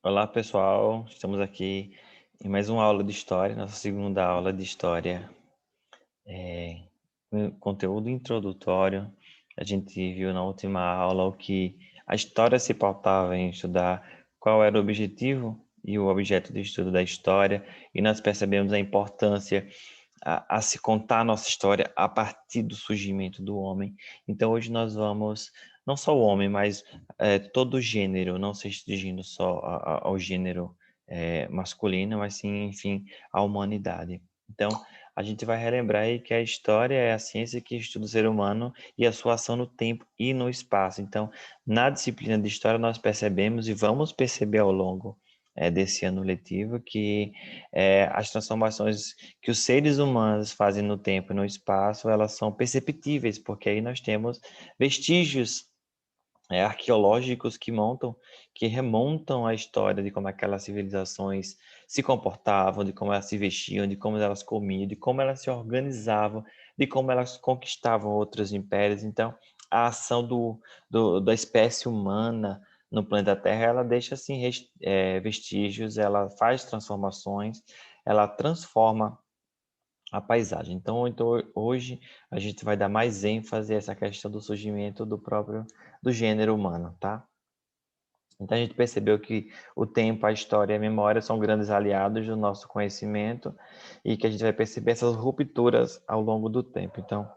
Olá, pessoal. Estamos aqui em mais uma aula de história, nossa segunda aula de história, com conteúdo introdutório. A gente viu na última aula o que a história se pautava em estudar qual era o objetivo e o objeto de estudo da história, e nós percebemos a importância a se contar a nossa história a partir do surgimento do homem. Então, hoje nós vamos, não só o homem, mas todo o gênero, não se restringindo só ao gênero masculino, mas sim, enfim, à humanidade. Então, a gente vai relembrar aí que a história é a ciência que estuda o ser humano e a sua ação no tempo e no espaço. Então, na disciplina de história, nós percebemos e vamos perceber ao longo desse ano letivo que as transformações que os seres humanos fazem no tempo e no espaço, elas são perceptíveis, porque aí nós temos vestígios arqueológicos que remontam a história de como aquelas civilizações se comportavam, de como elas se vestiam, de como elas comiam, de como elas se organizavam, de como elas conquistavam outros impérios. Então, a ação da espécie humana no planeta Terra, ela deixa assim vestígios, ela faz transformações, ela transforma a paisagem. Então, hoje a gente vai dar mais ênfase a essa questão do surgimento do gênero humano, tá? Então a gente percebeu que o tempo, a história e a memória são grandes aliados do nosso conhecimento e que a gente vai perceber essas rupturas ao longo do tempo. Então,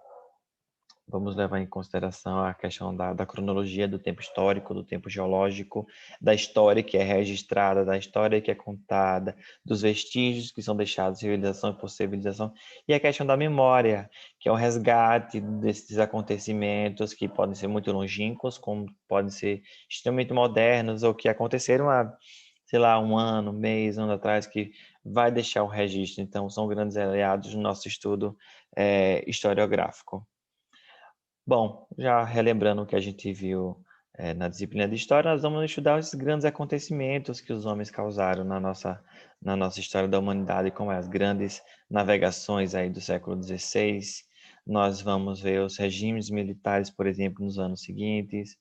vamos levar em consideração a questão da cronologia do tempo histórico, do tempo geológico, da história que é registrada, da história que é contada, dos vestígios que são deixados civilização por civilização, e a questão da memória, que é o resgate desses acontecimentos que podem ser muito longínquos, como podem ser extremamente modernos, ou que aconteceram há, sei lá, um ano, um mês, um ano atrás, que vai deixar o registro. Então, são grandes aliados no nosso estudo historiográfico. Bom, já relembrando o que a gente viu na disciplina de História, nós vamos estudar esses grandes acontecimentos que os homens causaram na nossa história da humanidade, como as grandes navegações aí do século XVI. Nós vamos ver os regimes militares, por exemplo, nos anos seguintes,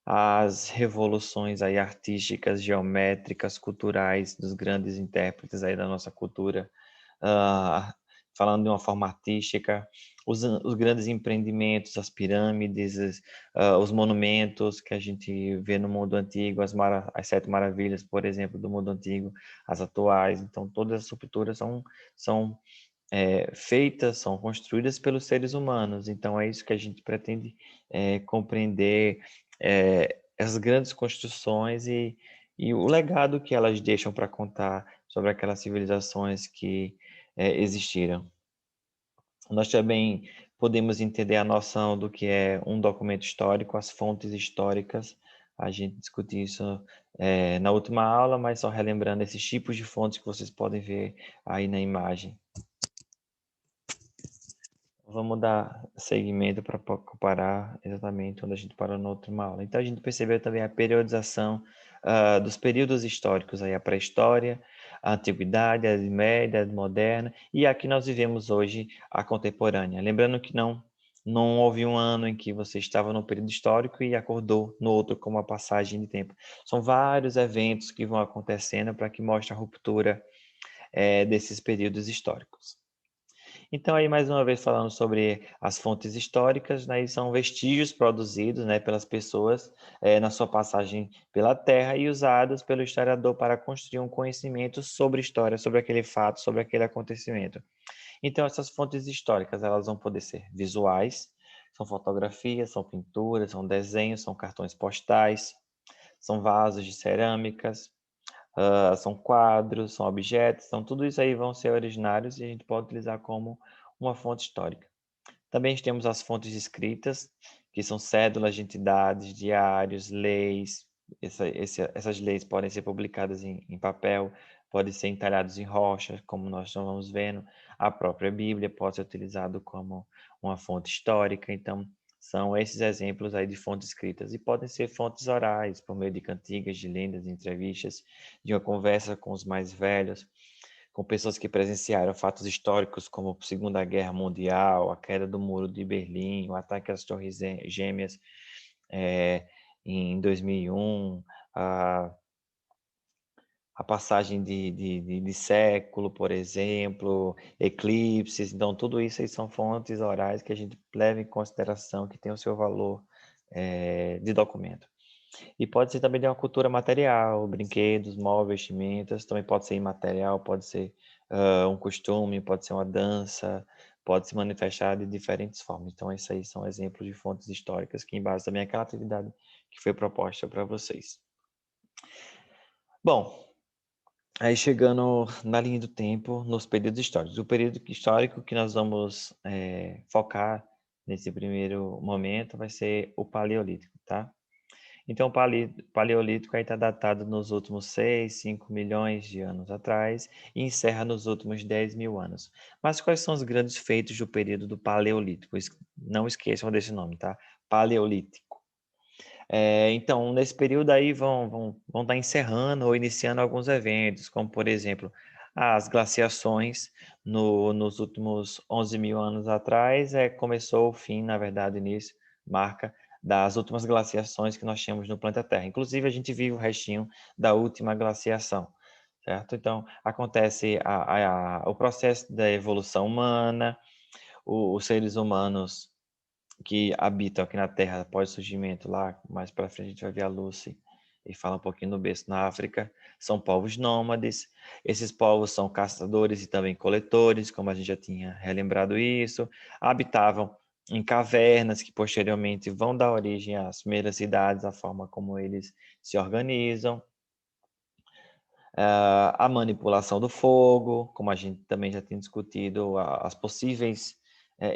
as revoluções aí artísticas, geométricas, culturais dos grandes intérpretes aí da nossa cultura, uh, falando de uma forma artística, os grandes empreendimentos, as pirâmides, os monumentos que a gente vê no mundo antigo, as sete maravilhas, por exemplo, do mundo antigo, as atuais. Então, todas as rupturas são feitas, são construídas pelos seres humanos. Então, é isso que a gente pretende compreender, essas grandes construções e o legado que elas deixam para contar sobre aquelas civilizações que existiram. Nós também podemos entender a noção do que é um documento histórico, as fontes históricas. A gente discutiu isso na última aula, mas só relembrando esses tipos de fontes que vocês podem ver aí na imagem. Vamos dar seguimento para comparar exatamente onde a gente parou na última aula. Então, a gente percebeu também a periodização dos períodos históricos, aí, a pré-história, a antiguidade, a Idade Média, a Idade Moderna, e aqui nós vivemos hoje a contemporânea. Lembrando que não houve um ano em que você estava no período histórico e acordou no outro com uma passagem de tempo. São vários eventos que vão acontecendo para que mostre a ruptura desses períodos históricos. Então, aí mais uma vez falando sobre as fontes históricas, né, e são vestígios produzidos, né, pelas pessoas na sua passagem pela Terra e usados pelo historiador para construir um conhecimento sobre história, sobre aquele fato, sobre aquele acontecimento. Então, essas fontes históricas, elas vão poder ser visuais, são fotografias, são pinturas, são desenhos, são cartões postais, são vasos de cerâmicas, são quadros, são objetos, então tudo isso aí vão ser originários e a gente pode utilizar como uma fonte histórica. Também temos as fontes escritas, que são cédulas de entidades, diários, leis. Essas leis podem ser publicadas em papel, podem ser entalhadas em rocha, como nós estamos vendo. A própria Bíblia pode ser utilizada como uma fonte histórica. Então, são esses exemplos aí de fontes escritas. E podem ser fontes orais, por meio de cantigas, de lendas, de entrevistas, de uma conversa com os mais velhos, com pessoas que presenciaram fatos históricos como a Segunda Guerra Mundial, a queda do Muro de Berlim, o ataque às Torres Gêmeas, em 2001, a, a passagem de século, por exemplo, eclipses. Então, tudo isso aí são fontes orais que a gente leva em consideração, que tem o seu valor de documento. E pode ser também de uma cultura material, brinquedos, móveis, vestimentas, também pode ser imaterial, pode ser um costume, pode ser uma dança, pode se manifestar de diferentes formas. Então, esses aí são exemplos de fontes históricas que embasam também aquela atividade que foi proposta para vocês. Bom, aí chegando na linha do tempo, nos períodos históricos. O período histórico que nós vamos focar nesse primeiro momento vai ser o Paleolítico, tá? Então, o Paleolítico está datado nos últimos 6, 5 milhões de anos atrás e encerra nos últimos 10 mil anos. Mas quais são os grandes feitos do período do Paleolítico? Não esqueçam desse nome, tá? Paleolítico. Então, nesse período aí vão estar encerrando ou iniciando alguns eventos, como, por exemplo, as glaciações nos últimos 11 mil anos atrás, começou o fim, na verdade, início, marca das últimas glaciações que nós tínhamos no planeta Terra. Inclusive, a gente vive o restinho da última glaciação, certo? Então, acontece o processo da evolução humana, os seres humanos que habitam aqui na Terra após o surgimento lá, mais para frente a gente vai ver a Lucy e fala um pouquinho no berço na África, são povos nômades. Esses povos são caçadores e também coletores, como a gente já tinha relembrado isso, habitavam em cavernas que posteriormente vão dar origem às primeiras cidades, a forma como eles se organizam. A manipulação do fogo, como a gente também já tem discutido, as possíveis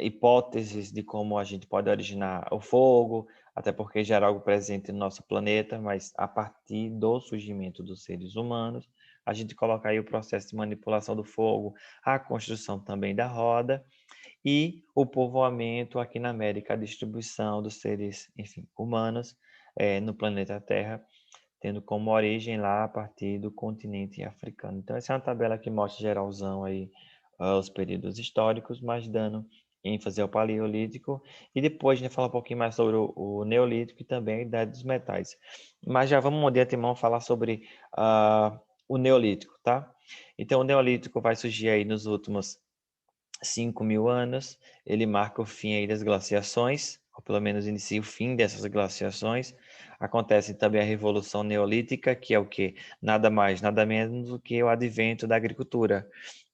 hipóteses de como a gente pode originar o fogo, até porque já era algo presente no nosso planeta, mas a partir do surgimento dos seres humanos, a gente coloca aí o processo de manipulação do fogo, a construção também da roda e o povoamento aqui na América, a distribuição dos seres, enfim, humanos no planeta Terra, tendo como origem lá a partir do continente africano. Então, essa é uma tabela que mostra geralzão aí os períodos históricos, mas dando ênfase ao Paleolítico, e depois a gente fala um pouquinho mais sobre o Neolítico e também a Idade dos Metais. Mas já vamos de antemão falar sobre o Neolítico, tá? Então, o Neolítico vai surgir aí nos últimos 5 mil anos, ele marca o fim aí das glaciações, ou pelo menos inicia o fim dessas glaciações. Acontece também a Revolução Neolítica, que é o quê? Nada mais, nada menos do que o advento da agricultura.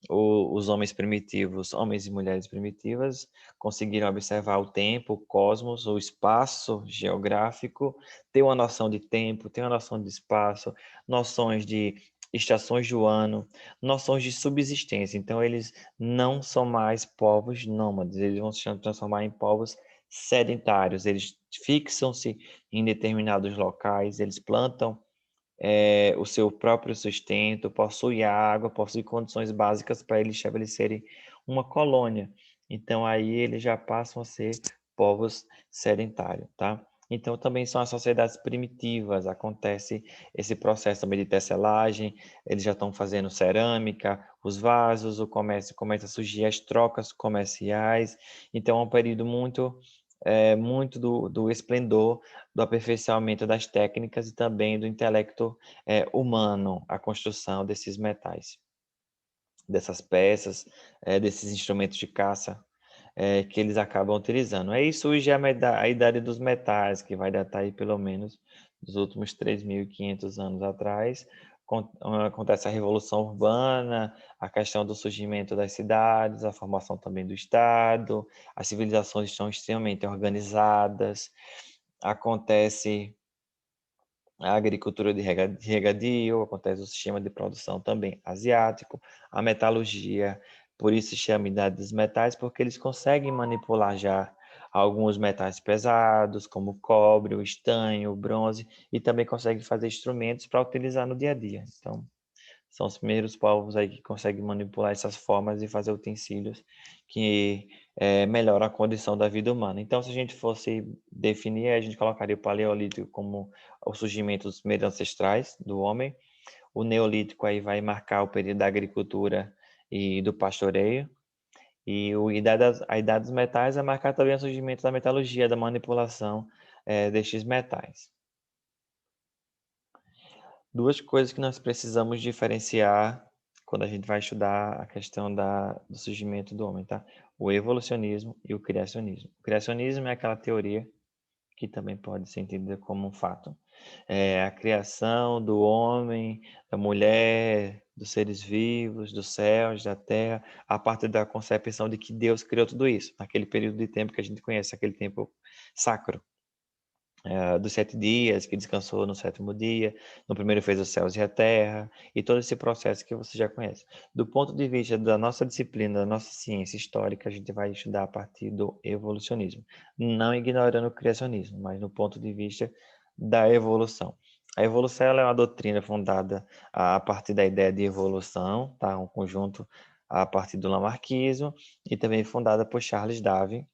Os homens primitivos, homens e mulheres primitivas, conseguiram observar o tempo, o cosmos, o espaço geográfico, ter uma noção de tempo, ter uma noção de espaço, noções de estações do ano, noções de subsistência. Então, eles não são mais povos nômades, eles vão se transformar em povos sedentários. Eles fixam-se em determinados locais, eles plantam o seu próprio sustento, possui água, possui condições básicas para eles estabelecerem uma colônia. Então, aí eles já passam a ser povos sedentários, tá? Então, também são as sociedades primitivas, acontece esse processo também de tecelagem, eles já estão fazendo cerâmica, os vasos, o comércio começa a surgir, as trocas comerciais, então é um período muito do esplendor, do aperfeiçoamento das técnicas e também do intelecto humano, a construção desses metais, dessas peças, desses instrumentos de caça que eles acabam utilizando. Aí surge a idade dos metais, que vai datar aí pelo menos dos últimos 3.500 anos atrás. Acontece a Revolução Urbana, a questão do surgimento das cidades, a formação também do Estado, as civilizações estão extremamente organizadas, acontece a agricultura de regadio, acontece o sistema de produção também asiático, a metalurgia, por isso se chama Idade dos Metais, porque eles conseguem manipular já alguns metais pesados, como o cobre, o estanho, o bronze, e também conseguem fazer instrumentos para utilizar no dia a dia. Então, são os primeiros povos aí que conseguem manipular essas formas e fazer utensílios que melhoram a condição da vida humana. Então, se a gente fosse definir, a gente colocaria o Paleolítico como o surgimento dos primeiros ancestrais do homem. O Neolítico aí vai marcar o período da agricultura e do pastoreio. E a Idade dos Metais vai marcar também o surgimento da metalurgia, da manipulação destes metais. duas coisas que nós precisamos diferenciar quando a gente vai estudar a questão do surgimento do homem, tá? O evolucionismo e o criacionismo. O criacionismo é aquela teoria que também pode ser entendida como um fato. É a criação do homem, da mulher, dos seres vivos, dos céus, da terra, a partir da concepção de que Deus criou tudo isso, naquele período de tempo que a gente conhece, aquele tempo sacro. Dos 7 dias, que descansou no sétimo dia, no primeiro fez os céus e a terra, e todo esse processo que você já conhece. Do ponto de vista da nossa disciplina, da nossa ciência histórica, a gente vai estudar a partir do evolucionismo, não ignorando o criacionismo, mas no ponto de vista da evolução. A evolução ela é uma doutrina fundada a partir da ideia de evolução, tá? Um conjunto a partir do Lamarckismo, e também fundada por Charles Darwin,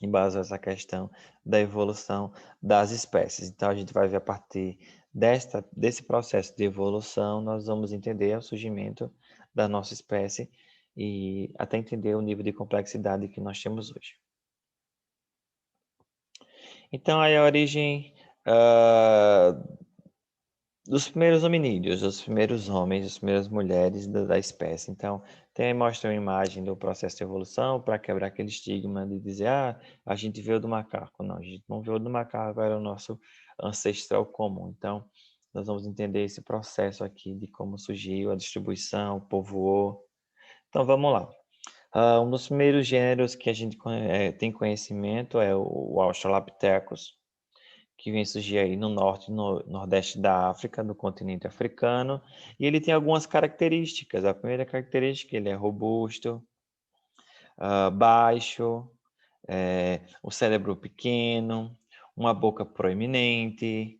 em base a essa questão da evolução das espécies. Então, a gente vai ver a partir desse processo de evolução, nós vamos entender o surgimento da nossa espécie e até entender o nível de complexidade que nós temos hoje. Então, aí a origem dos primeiros hominídeos, dos primeiros homens, das primeiras mulheres da espécie. Então, mostra uma imagem do processo de evolução para quebrar aquele estigma de dizer, a gente veio do macaco. Não, a gente não veio do macaco, era o nosso ancestral comum. Então, nós vamos entender esse processo aqui de como surgiu a distribuição, povoou. Então, vamos lá. Um dos primeiros gêneros que a gente tem conhecimento é o Australopithecus, que vem surgir aí no norte e no nordeste da África, no continente africano, e ele tem algumas características. A primeira característica, ele é robusto, baixo, o cérebro pequeno, uma boca proeminente,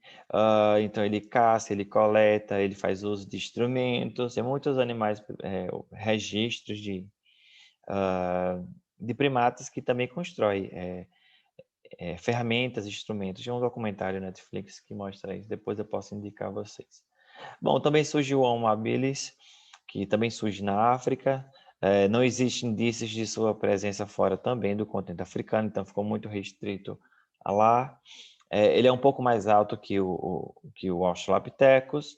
então ele caça, ele coleta, ele faz uso de instrumentos, tem muitos animais, registros de primatas que também constrói ferramentas, instrumentos. Tem um documentário na Netflix que mostra isso, depois eu posso indicar a vocês. Bom, também surgiu o Homo habilis, que também surge na África. Não existem indícios de sua presença fora também do continente africano, então ficou muito restrito a lá. Ele é um pouco mais alto que o Australopithecus,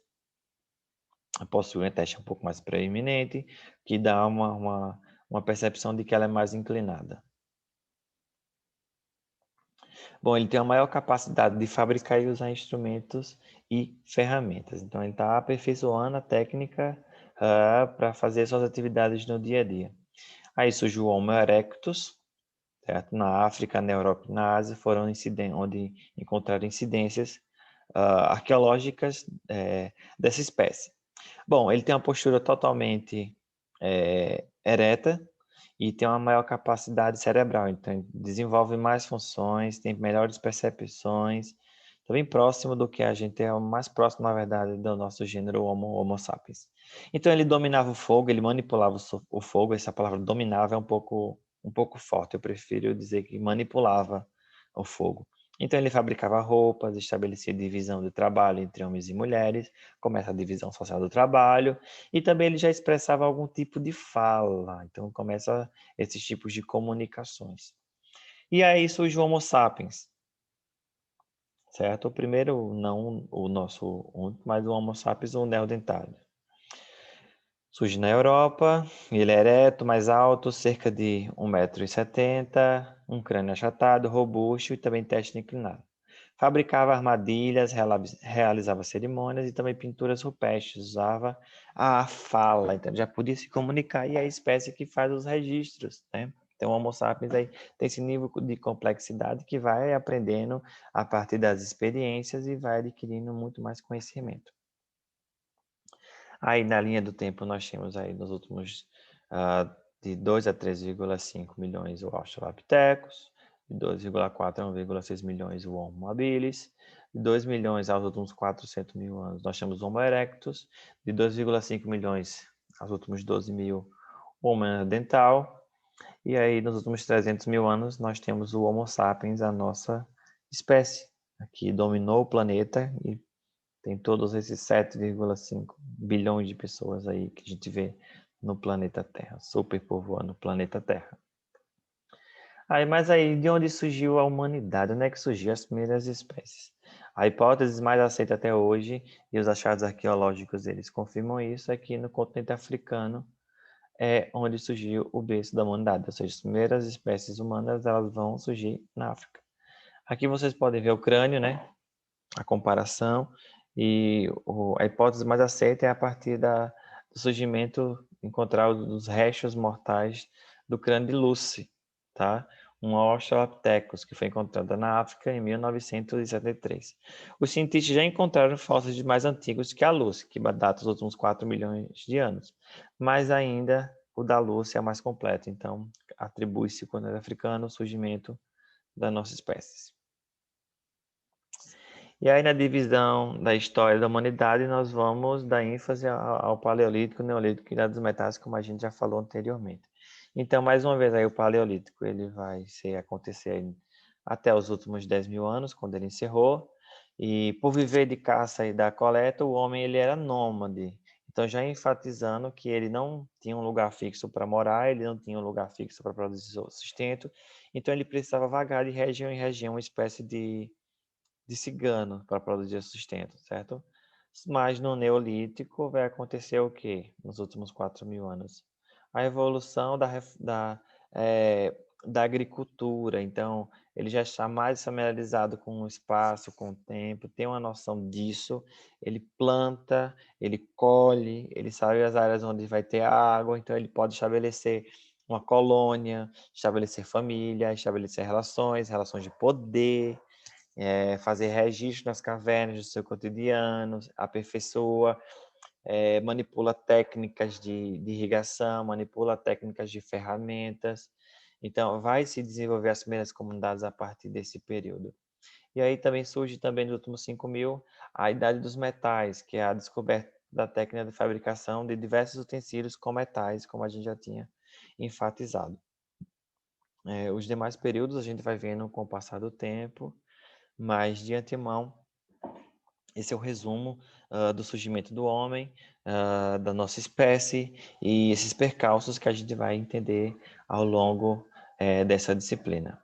possui uma testa um pouco mais preeminente, que dá uma percepção de que ela é mais inclinada. Bom, ele tem a maior capacidade de fabricar e usar instrumentos e ferramentas. Então, ele está aperfeiçoando a técnica para fazer suas atividades no dia a dia. Aí surgiu o Homo erectus, certo? Na África, na Europa e na Ásia foram onde encontraram incidências arqueológicas dessa espécie. Bom, ele tem uma postura totalmente ereta, e tem uma maior capacidade cerebral, então desenvolve mais funções, tem melhores percepções, está bem próximo do que a gente é, mais próximo, na verdade, do nosso gênero Homo sapiens. Então ele dominava o fogo, ele manipulava o fogo, essa palavra dominava é um pouco forte, eu prefiro dizer que manipulava o fogo. Então ele fabricava roupas, estabelecia divisão de trabalho entre homens e mulheres, começa a divisão social do trabalho, e também ele já expressava algum tipo de fala, então começa esses tipos de comunicações. E aí surge o Homo sapiens, certo? O primeiro, não o nosso único, mas o Homo sapiens, o neandertário. Surge na Europa, ele é ereto, mais alto, cerca de 1,70 m, um crânio achatado, robusto e também testa inclinada. Fabricava armadilhas, realizava cerimônias e também pinturas rupestres, usava a fala, então já podia se comunicar, e é a espécie que faz os registros, né? Então o Homo sapiens aí tem esse nível de complexidade que vai aprendendo a partir das experiências e vai adquirindo muito mais conhecimento. Aí na linha do tempo nós temos aí nos últimos de 2 a 3,5 milhões o Australopithecus, de 2,4 a 1,6 milhões o Homo habilis, de 2 milhões aos últimos 400 mil anos nós temos o Homo erectus, de 2,5 milhões aos últimos 12 mil o Homo neanderthal, e aí nos últimos 300 mil anos nós temos o Homo sapiens, a nossa espécie, que dominou o planeta e tem todos esses 7,5 bilhões de pessoas aí que a gente vê no planeta Terra, superpovoando o planeta Terra. Mas aí, de onde surgiu a humanidade? Onde é que surgiu as primeiras espécies? A hipótese mais aceita até hoje, e os achados arqueológicos eles confirmam isso, é que no continente africano é onde surgiu o berço da humanidade, ou seja, as primeiras espécies humanas elas vão surgir na África. Aqui vocês podem ver o crânio, né? A comparação, e a hipótese mais aceita é a partir do surgimento, encontrar os restos mortais do crânio de Lucy, tá? Um Australopithecus, que foi encontrada na África em 1973. Os cientistas já encontraram fósseis mais antigos que a Lucy, que data os últimos 4 milhões de anos, mas ainda o da Lucy é o mais completo, então atribui-se ao continente africano o surgimento da nossa espécie. E aí, na divisão da história da humanidade, nós vamos dar ênfase ao Paleolítico, Neolítico e Idade dos Metais, como a gente já falou anteriormente. Então, mais uma vez, aí, o Paleolítico ele vai acontecer até os últimos 10 mil anos, quando ele encerrou. E por viver de caça e da coleta, o homem ele era nômade. Então, já enfatizando que ele não tinha um lugar fixo para morar, ele não tinha um lugar fixo para produzir sustento. Então, ele precisava vagar de região em região, uma espécie de cigano para produzir sustento, certo? Mas no Neolítico vai acontecer o quê? Nos últimos 4 mil anos? A evolução da agricultura. Então, ele já está mais familiarizado com o espaço, com o tempo, tem uma noção disso. Ele planta, ele colhe, ele sabe as áreas onde vai ter água, então ele pode estabelecer uma colônia, estabelecer família, estabelecer relações de poder, fazer registro nas cavernas do seu cotidiano, aperfeiçoa, manipula técnicas de irrigação, manipula técnicas de ferramentas. Então, vai se desenvolver as primeiras comunidades a partir desse período. E aí também surge, também nos últimos 5 mil, a Idade dos Metais, que é a descoberta da técnica de fabricação de diversos utensílios com metais, como a gente já tinha enfatizado. Os demais períodos a gente vai vendo com o passar do tempo, mas de antemão, esse é o resumo do surgimento do homem, da nossa espécie e esses percalços que a gente vai entender ao longo dessa disciplina.